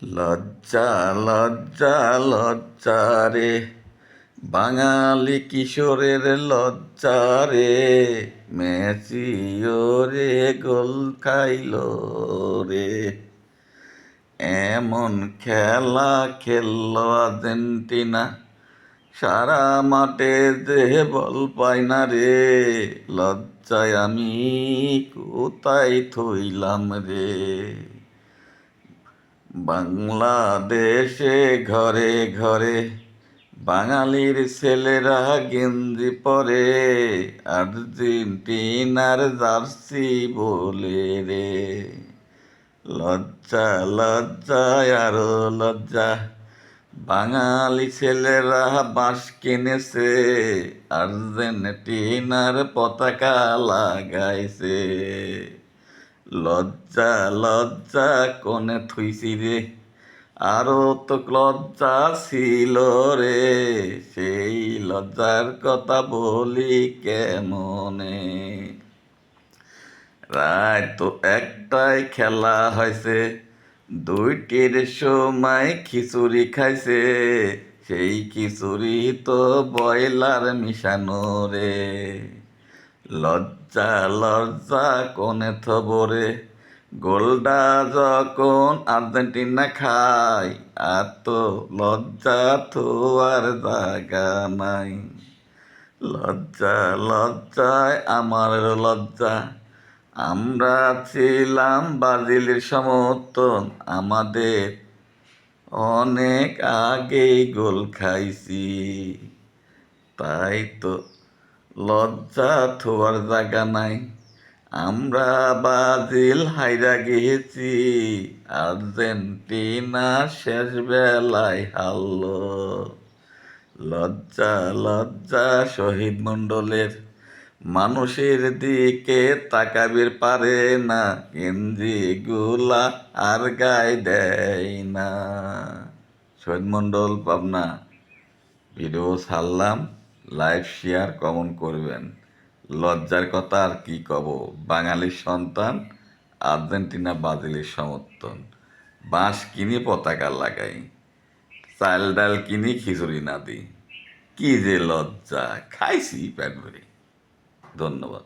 লজ্জা লজ্জা লজ্জা রে, বাঙালি কিশোরের লজ্জা রে, মেসিও রে গোল খাইল রে। এমন খেলা খেলল আর্জেন্টিনা, সারা মাঠে যে বল পায় না রে। লজ্জায় আমি কোথায় থইলাম রে। বাংলাদেশে ঘরে ঘরে বাঙালির ছেলেরা গেঞ্জি পরে, আর্জেন্টিনার জার্সি বলে রে। লজ্জা লজ্জা আরো লজ্জা, বাঙালি ছেলেরা বাঁশ কিনেছে, আর্জেন্টিনার পতাকা লাগাইছে। লজ্জা লজ্জা কোনে থুইছি রে, আরো তো লজ্জা ছিল রে, সেই লজ্জার কথা বলি কেমনে। রাত তো একটাই খেলা হয়েছে, দুইটির সময় খিচুড়ি খাইছে, সেই খিচুড়ি তো বয়লার মিশানো রে। লজ্জা লজ্জা কোনে থবরে, গোলটা যখন আর্জেন্টিনা খায়, আর তো লজ্জা থোয়ার জায়গা নাই। লজ্জা লজ্জায় আমার লজ্জা, আমরা ছিলাম ব্রাজিলের সমর্থন, আমাদের অনেক আগেই গোল খাইছি। তাই তো লজ্জা থোয়ার জায়গা নাই, আমরা ব্রাজিল হাইরা গেছি, আর্জেন্টিনা শেষ বেলায় হারলো। লজ্জা লজ্জা শহীদ মণ্ডলের, মানুষের দিকে তাকাবির পারে না, গেঞ্জি গুলা আর গায়ে দেয় না। শহীদ মণ্ডল, পাবনা। ভিডিও ছাড়লাম, লাইক শেয়ার কমেন্ট করবেন। লজ্জার কথা আর কি কব, বাঙালির সন্তান, আর্জেন্টিনা ব্রাজিলের সমর্থন, বাঁশ কিনে পতাকা লাগাই, চাল ডাল কিনে খিচুড়ি না দিই। কি যে লজ্জা, খাইছি পেট ভরে। ধন্যবাদ।